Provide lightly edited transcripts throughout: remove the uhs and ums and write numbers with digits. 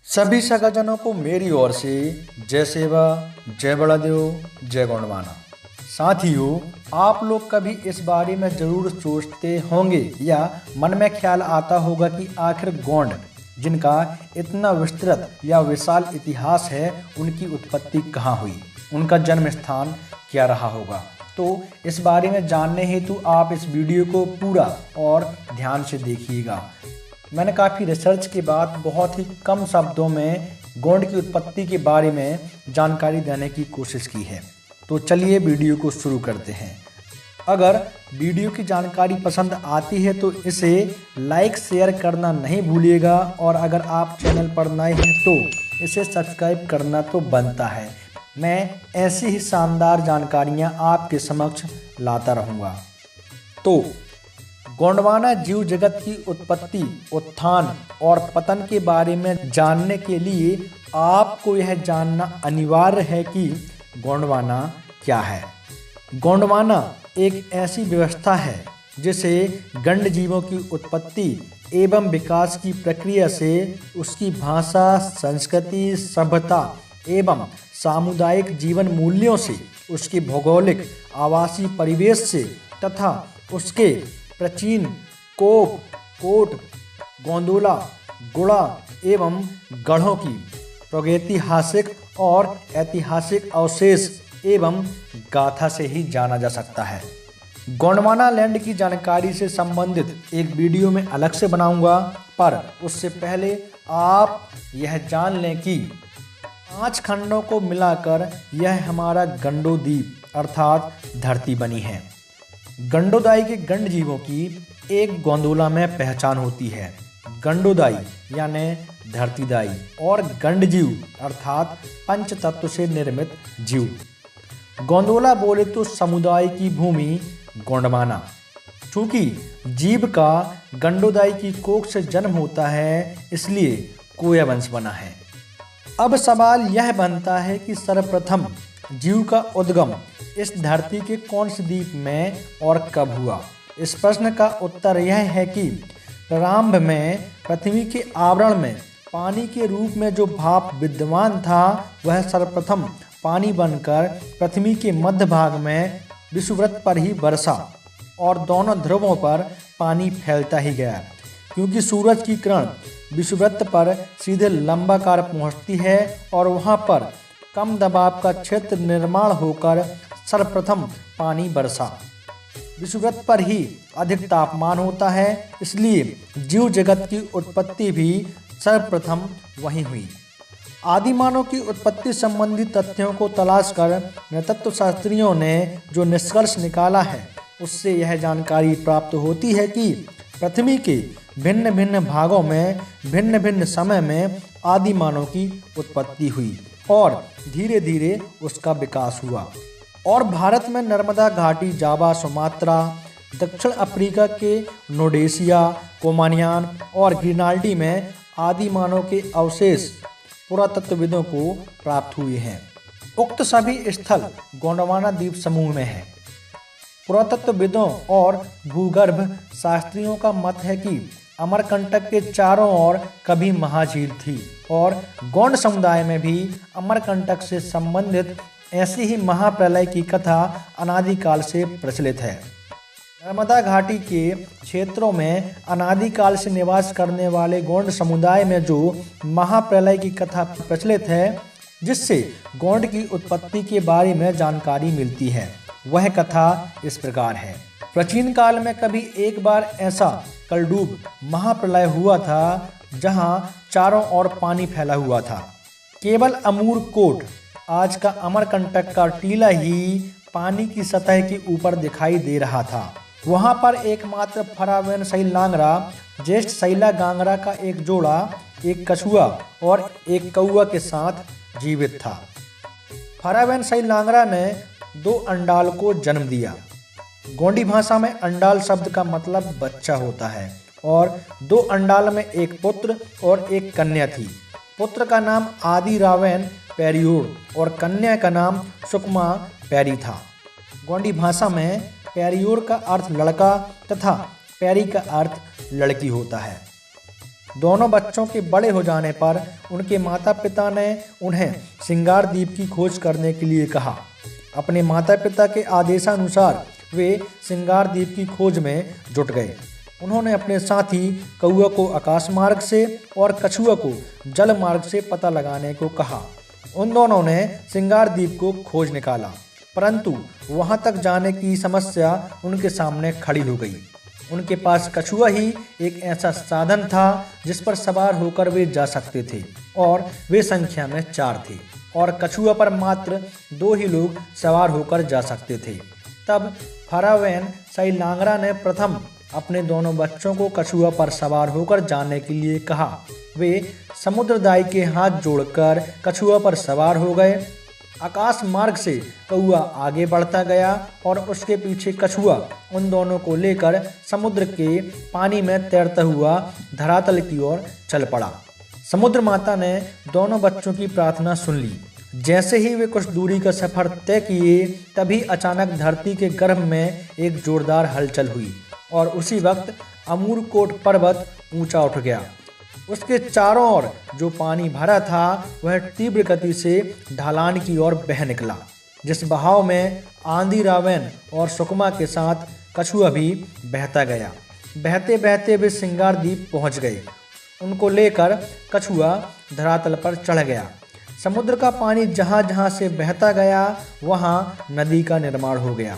सभी सगाजनों को मेरी ओर से जय सेवा, जय बड़ादेव, जय गोंडवाना। साथियों, आप लोग कभी इस बारे में जरूर सोचते होंगे या मन में ख्याल आता होगा कि आखिर गोंड, जिनका इतना विस्तृत या विशाल इतिहास है, उनकी उत्पत्ति कहाँ हुई, उनका जन्म स्थान क्या रहा होगा। तो इस बारे में जानने हेतु आप इस वीडियो को पूरा और ध्यान से देखिएगा। मैंने काफ़ी रिसर्च के बाद बहुत ही कम शब्दों में गोंड की उत्पत्ति के बारे में जानकारी देने की कोशिश की है। तो चलिए वीडियो को शुरू करते हैं। अगर वीडियो की जानकारी पसंद आती है तो इसे लाइक शेयर करना नहीं भूलिएगा, और अगर आप चैनल पर नए हैं तो इसे सब्सक्राइब करना तो बनता है। मैं ऐसी ही शानदार जानकारियाँ आपके समक्ष लाता रहूँगा। तो गोंडवाना जीव जगत की उत्पत्ति, उत्थान और पतन के बारे में जानने के लिए आपको यह जानना अनिवार्य है कि गोंडवाना क्या है। गोंडवाना एक ऐसी व्यवस्था है जिसे गंड जीवों की उत्पत्ति एवं विकास की प्रक्रिया से उसकी भाषा, संस्कृति, सभ्यता एवं सामुदायिक जीवन मूल्यों से, उसके भौगोलिक आवासीय परिवेश से तथा उसके प्राचीन कोप, कोट, गोंदोला, गुड़ा एवं गढ़ों की प्रागैतिहासिक और ऐतिहासिक अवशेष एवं गाथा से ही जाना जा सकता है। गोंडवाना लैंड की जानकारी से संबंधित एक वीडियो में अलग से बनाऊंगा, पर उससे पहले आप यह जान लें कि 5 खंडों को मिलाकर यह हमारा गंडोद्वीप अर्थात धरती बनी है। गंडोदाई के गंड जीवों की एक गोंदोला में पहचान होती है। गंडोदाई यानी धरतीदाई और गंड जीव अर्थात पंच तत्व से निर्मित जीव। गोंदोला बोले तो समुदाय की भूमि गोंडवाना। चूंकि जीव का गंडोदाई की कोख से जन्म होता है, इसलिए कोया वंश बना है। अब सवाल यह बनता है कि सर्वप्रथम जीव का उद्गम इस धरती के कौन से द्वीप में और कब हुआ। इस प्रश्न का उत्तर यह है कि प्रारंभ में पृथ्वी के आवरण में पानी के रूप में जो भाप विद्यमान था, वह सर्वप्रथम पानी बनकर पृथ्वी के मध्य भाग में विषुवृत्त पर ही बरसा और दोनों ध्रुवों पर पानी फैलता ही गया। क्योंकि सूरज की किरण विषुवृत्त पर सीधे लंबाकार पहुंचती है और वहां पर कम दबाव का क्षेत्र निर्माण होकर सर्वप्रथम पानी बरसा। विषुवृत्त पर ही अधिक तापमान होता है, इसलिए जीव जगत की उत्पत्ति भी सर्वप्रथम वहीं हुई। आदिमानव की उत्पत्ति संबंधी तथ्यों को तलाश कर नृतत्व शास्त्रियों ने जो निष्कर्ष निकाला है, उससे यह जानकारी प्राप्त होती है कि पृथ्वी के भिन्न भिन्न भागों में भिन्न भिन्न समय में आदिमानव की उत्पत्ति हुई और धीरे धीरे उसका विकास हुआ। और भारत में नर्मदा घाटी, जावा, सुमात्रा, दक्षिण अफ्रीका के नोडेशिया, कोमानियान और ग्रीनाल्डी में आदिमानव के अवशेष पुरातत्वविदों को प्राप्त हुए हैं। उक्त सभी स्थल गोंडवाना द्वीप समूह में है। पुरातत्वविदों और भूगर्भ शास्त्रियों का मत है कि अमरकंटक के चारों ओर कभी महाझील थी और गोंड समुदाय में भी अमरकंटक से संबंधित ऐसी ही महाप्रलय की कथा अनादिकाल से प्रचलित है। नर्मदा घाटी के क्षेत्रों में अनादिकाल से निवास करने वाले गोंड समुदाय में जो महाप्रलय की कथा प्रचलित है, जिससे गोंड की उत्पत्ति के बारे में जानकारी मिलती है, वह कथा इस प्रकार है। प्राचीन काल में कभी एक बार ऐसा कलडूब महाप्रलय हुआ था जहां चारों ओर पानी फैला हुआ था। केवल अमूर कोट, आज का अमरकंटक का टीला ही पानी की सतह के ऊपर दिखाई दे रहा था। वहां पर एकमात्र फरावेन सही लांगरा, ज्येष्ठ सैला गांगरा का एक जोड़ा, एक कछुआ और एक कौआ के साथ जीवित था। फरावेन सही लांगरा ने 2 अंडाल को जन्म दिया। गोंडी भाषा में अंडाल शब्द का मतलब बच्चा होता है और 2 अंडाल में एक पुत्र और एक कन्या थी। पुत्र का नाम आदि रावेन पेरियोर और कन्या का नाम सुकमा पेरी था। गोंडी भाषा में पेरियोर का अर्थ लड़का तथा पेरी का अर्थ लड़की होता है। दोनों बच्चों के बड़े हो जाने पर उनके माता पिता ने उन्हें सिंगार द्वीप की खोज करने के लिए कहा। अपने माता पिता के आदेशानुसार वे सिंगार द्वीप की खोज में जुट गए। उन्होंने अपने साथी कौआ को आकाश मार्ग से और कछुआ को जल मार्ग से पता लगाने को कहा। उन दोनों ने सिंगार द्वीप को खोज निकाला, परंतु वहां तक जाने की समस्या उनके सामने खड़ी हो गई। उनके पास कछुआ ही एक ऐसा साधन था जिस पर सवार होकर वे जा सकते थे और वे संख्या में 4 थे और कछुआ पर मात्र 2 ही लोग सवार होकर जा सकते थे। तब फारावेन साइलांगरा ने प्रथम अपने दोनों बच्चों को कछुआ पर सवार होकर जाने के लिए कहा। वे समुद्रदाई के हाथ जोड़कर कछुआ पर सवार हो गए। आकाश मार्ग से कौआ आगे बढ़ता गया और उसके पीछे कछुआ उन दोनों को लेकर समुद्र के पानी में तैरता हुआ धरातल की ओर चल पड़ा। समुद्र माता ने दोनों बच्चों की प्रार्थना सुन ली। जैसे ही वे कुछ दूरी का सफर तय किए, तभी अचानक धरती के गर्भ में एक जोरदार हलचल हुई और उसी वक्त अमूरकोट पर्वत ऊंचा उठ गया। उसके चारों ओर जो पानी भरा था वह तीव्र गति से ढलान की ओर बह निकला, जिस बहाव में आंधी रावेन और सुकमा के साथ कछुआ भी बहता गया। बहते बहते वे सिंगार द्वीप पहुंच गए। उनको लेकर कछुआ धरातल पर चढ़ गया। समुद्र का पानी जहां जहां से बहता गया वहां नदी का निर्माण हो गया।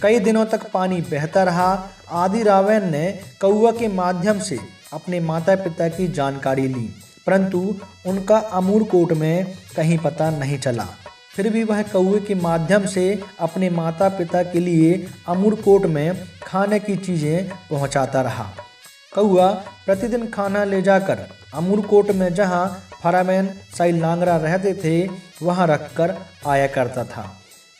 कई दिनों तक पानी बहता रहा। आदि रावेन ने कौआ के माध्यम से अपने माता पिता की जानकारी ली, परंतु उनका अमूरकोट में कहीं पता नहीं चला। फिर भी वह कौए के माध्यम से अपने माता पिता के लिए अमूरकोट में खाने की चीज़ें पहुंचाता रहा। कौआ प्रतिदिन खाना ले जाकर अमूरकोट में जहां फारावेन साइलांगरा रहते थे वहां रखकर आया करता था।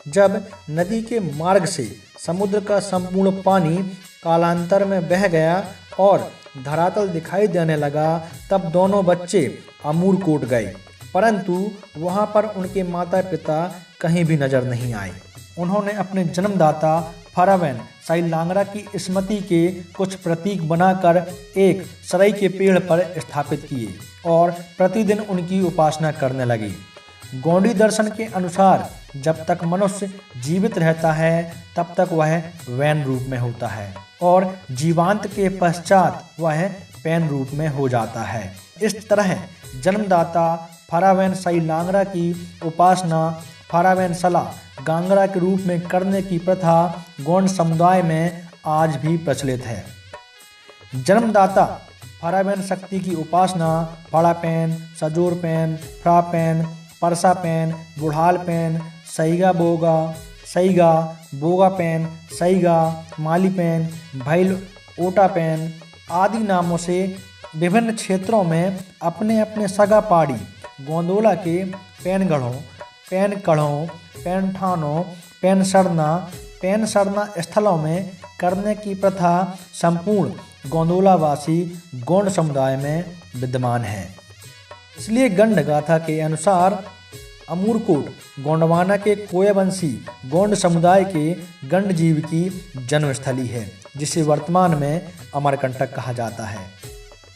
जब नदी के मार्ग से समुद्र का संपूर्ण पानी कालांतर में बह गया और धरातल दिखाई देने लगा, तब दोनों बच्चे अमूरकोट गए, परंतु वहां पर उनके माता पिता कहीं भी नजर नहीं आए। उन्होंने अपने जन्मदाता फारावेन साइलांगरा की स्मृति के कुछ प्रतीक बनाकर एक सरई के पेड़ पर स्थापित किए और प्रतिदिन उनकी उपासना करने लगे। गौड़ी दर्शन के अनुसार जब तक मनुष्य जीवित रहता है तब तक वह वैन रूप में होता है और जीवांत के पश्चात वह पैन रूप में हो जाता है। इस तरह जन्मदाता फारावेन साइलांगरा की उपासना फारावेन सला गांगरा के रूप में करने की प्रथा गोंड समुदाय में आज भी प्रचलित है। जन्मदाता फारावेन शक्ति की उपासना फाड़ापेन, सजोरपेन, फ्रापेन, परसापेन, बुढ़ालपेन, सईगा बोगापेन, सईगा, मालीपेन, भैल ओटापेन आदि नामों से विभिन्न क्षेत्रों में अपने अपने सगा पाड़ी गोंदोला के पैनगढ़ों, पैन कढ़ों, पैनठानों, पैन सरना स्थलों में करने की प्रथा संपूर्ण गोंदोलावासी गोंड समुदाय में विद्यमान है। इसलिए गंड गाथा के अनुसार अमूरकोट गोंडवाना के कोयावंशी गोंड समुदाय के गंड जीव की जन्मस्थली है, जिसे वर्तमान में अमरकंटक कहा जाता है।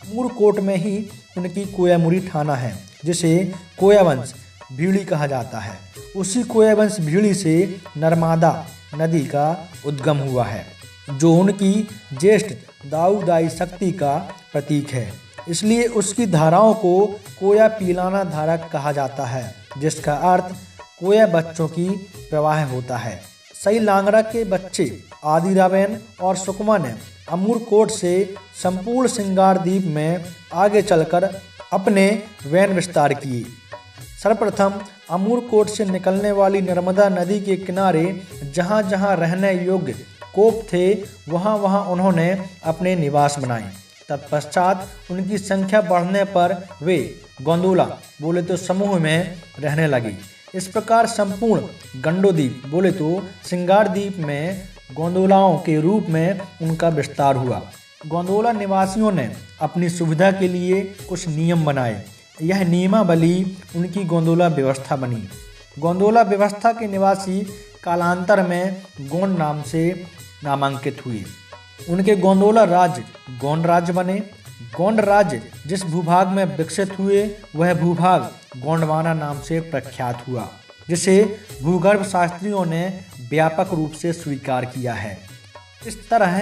अमूरकोट में ही उनकी कोयामुरी थाना है, जिसे कोयावंश भीड़ी कहा जाता है। उसी कोयावंश भीड़ी से नर्मदा नदी का उद्गम हुआ है, जो उनकी ज्येष्ठ दाऊदाई शक्ति का प्रतीक है। इसलिए उसकी धाराओं को कोया पीलाना धारा कहा जाता है, जिसका अर्थ कोया बच्चों की प्रवाह होता है। साइलांगरा के बच्चे आदि रावेन और सुकमा ने अमूरकोट से संपूर्ण सिंगार द्वीप में आगे चलकर अपने वैन विस्तार किए। सर्वप्रथम अमूरकोट से निकलने वाली नर्मदा नदी के किनारे जहाँ जहाँ रहने योग्य कोप थे वहाँ वहाँ उन्होंने अपने निवास बनाए। तत्पश्चात उनकी संख्या बढ़ने पर वे गोंदोला बोले तो समूह में रहने लगे। इस प्रकार संपूर्ण गंडोद्वीप बोले तो सिंगार द्वीप में गोंदोलाओं के रूप में उनका विस्तार हुआ। गोंदोला निवासियों ने अपनी सुविधा के लिए कुछ नियम बनाए। यह नियमावली उनकी गोंदोला व्यवस्था बनी। गोंदोला व्यवस्था के निवासी कालांतर में गोंड नाम से नामांकित हुए। उनके गोंदोला राज्य गोंड राज्य बने। गोंड राज्य जिस भूभाग में विकसित हुए वह भूभाग गोंडवाना नाम से प्रख्यात हुआ, जिसे भूगर्भ शास्त्रियों ने व्यापक रूप से स्वीकार किया है। इस तरह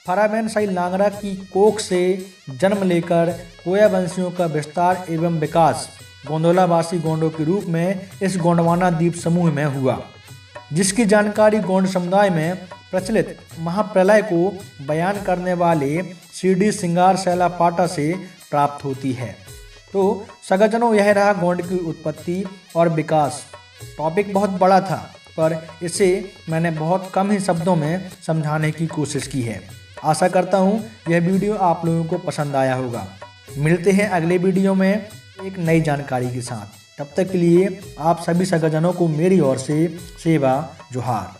फराबेनसाई लांगरा की कोख से जन्म लेकर कोया वंशियों का विस्तार एवं विकास गोंडवानावासी गोंडों के रूप में इस गोंडवाना द्वीप समूह में हुआ, जिसकी जानकारी गोंड समुदाय में प्रचलित महाप्रलय को बयान करने वाले CD सिंगार सैला पाटा से प्राप्त होती है। तो सगाजनों, यह रहा गोंड की उत्पत्ति और विकास। टॉपिक बहुत बड़ा था, पर इसे मैंने बहुत कम ही शब्दों में समझाने की कोशिश की है। आशा करता हूँ यह वीडियो आप लोगों को पसंद आया होगा। मिलते हैं अगले वीडियो में एक नई जानकारी के साथ। तब तक के लिए आप सभी सगाजनों को मेरी ओर से सेवा जोहार।